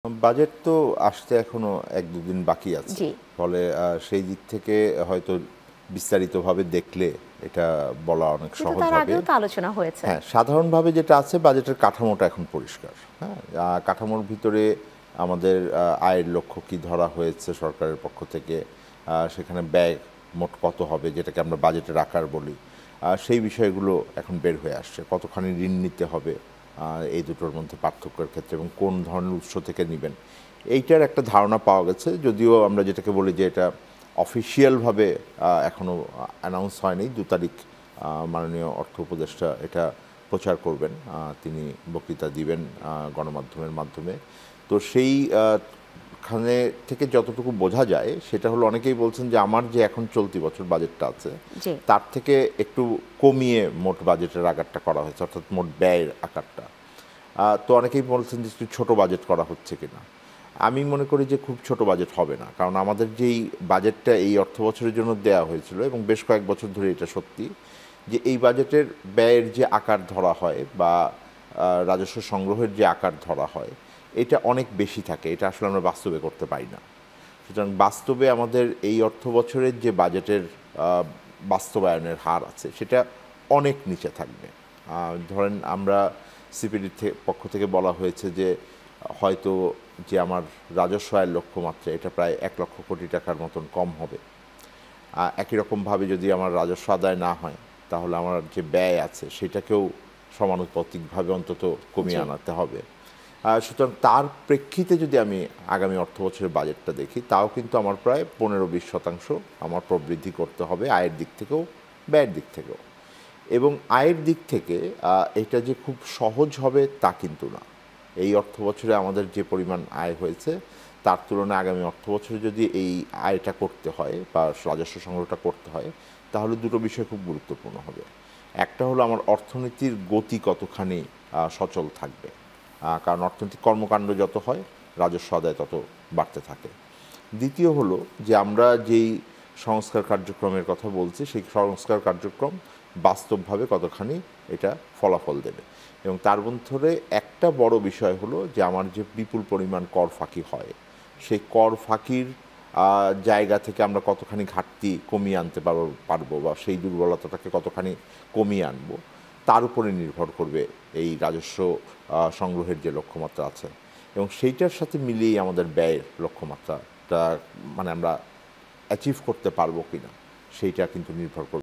Budget তো আসতে এখনো ১-২ দিন বাকি আছে। জি। ফলে সেই দিক থেকে হয়তো বিস্তারিতভাবে দেখলে এটা বলা অনেক কিন্তু সহজ তার হবে। আগেও তো আলোচনা হয়েছে। হ্যাঁ, সাধারণভাবে যেটা আছে বাজেটের কাঠামোটা এখন পরিষ্কার। হ্যাঁ? কাঠামোর ভিতরে আমাদের আয়ের লক্ষ্য কি ধরা হয়েছে সরকারের পক্ষ থেকে, সেখানে ব্যয় মোট কত হবে যেটাকে আমরা বাজেটের আকার বলি। সেই বিষয়গুলো এখন বের হয়ে আসছে। কতখানি ঋণ নিতে হবে এই দুটোর মধ্যে পার্থক্যের ক্ষেত্রে এবং কোন ধরনের উৎস থেকে নিবেন। এইটার একটা ধারণা পাওয়া গেছে। যদিও আমরা যেটাকে বলি যে এটা অফিসিয়ালভাবে এখনো অ্যানাউন্স হয়নি। ২ তারিখ মাননীয় অর্থ উপদেষ্টা এটা প্রচার করবেন। তিনি বক্তৃতা দিবেন গণমাধ্যমের মাধ্যমে। তো সেই খানে থেকে যতটুকু বোঝা যায় সেটা হলো অনেকেই বলছেন যে আমার যে এখন চলতি বছর বাজেটটা আছে জি। তার থেকে একটু কমিয়ে মোট বাজেটের আকারটা করা হয়েছে, অর্থাৎ মোট ব্যয়ের আকারটা। তো অনেকেই বলছেন যে একটু ছোট বাজেট করা হচ্ছে কিনা। আমি মনে করি যে খুব ছোট বাজেট হবে না, কারণ আমাদের যেই বাজেটটা এই অর্থ বছরের জন্য দেয়া হয়েছিল এবং বেশ কয়েক বছর ধরে এটা সত্যি যে এই বাজেটের ব্যয়ের যে আকার ধরা হয় বা রাজস্ব সংগ্রহের যে আকার ধরা হয় এটা অনেক বেশি থাকে। এটা আসলে আমরা বাস্তবে করতে পারি না। সুতরাং বাস্তবে আমাদের এই অর্থ বছরের যে বাজেটের বাস্তবায়নের হার আছে সেটা অনেক নিচে থাকবে। ধরেন আমরা সিপিডির পক্ষ থেকে বলা হয়েছে যে হয়তো যে আমার রাজস্ব আয়ের লক্ষ্যমাত্রা এটা প্রায় ১,০০,০০০ কোটি টাকার মতন কম হবে। একই রকমভাবে যদি আমার রাজস্ব আদায় না হয় তাহলে আমার যে ব্যয় আছে সেটাকেও সমানুপাতিকভাবে অন্তত কমিয়ে জি। আনাতে হবে। সুতরাং তার প্রেক্ষিতে যদি আমি আগামী অর্থ বছরের বাজেটটা দেখি তাও কিন্তু আমার প্রায় ১৫-২০% আমার প্রবৃদ্ধি করতে হবে আয়ের দিক থেকেও ব্যয়ের দিক থেকেও। এবং আয়ের দিক থেকে এটা যে খুব সহজ হবে তা কিন্তু না। এই অর্থ বছরে আমাদের যে পরিমাণ আয় হয়েছে তার তুলনায় আগামী অর্থ বছরে যদি এই আয়টা করতে হয় বা রাজস্ব সংগ্রহটা করতে হয় তাহলে দুটো বিষয় খুব গুরুত্বপূর্ণ হবে। একটা হলো আমার অর্থনীতির গতি কতখানি সচল থাকবে, কারণ অর্থনৈতিক কর্মকাণ্ড যত হয় রাজস্ব আদায় তত বাড়তে থাকে। দ্বিতীয় হলো যে আমরা যেই সংস্কার কার্যক্রমের কথা বলছি সেই সংস্কার কার্যক্রম বাস্তবভাবে কতখানি এটা ফলাফল দেবে। এবং তার মধ্যে একটা বড় বিষয় হলো যে আমার যে বিপুল পরিমাণ কর ফাঁকি হয় সেই কর ফাঁকির জায়গা থেকে আমরা কতখানি ঘাটতি কমিয়ে আনতে পারবো বা সেই দুর্বলতাটাকে কতখানি কমিয়ে আনবো তার উপরে নির্ভর করবে এই রাজস্ব সংগ্রহের যে লক্ষ্যমাত্রা আছে। এবং সেইটার সাথে মিলিয়েই আমাদের ব্যয়ের লক্ষ্যমাত্রাটা মানে আমরা অ্যাচিভ করতে পারবো কিনা সেইটা কিন্তু নির্ভর করবে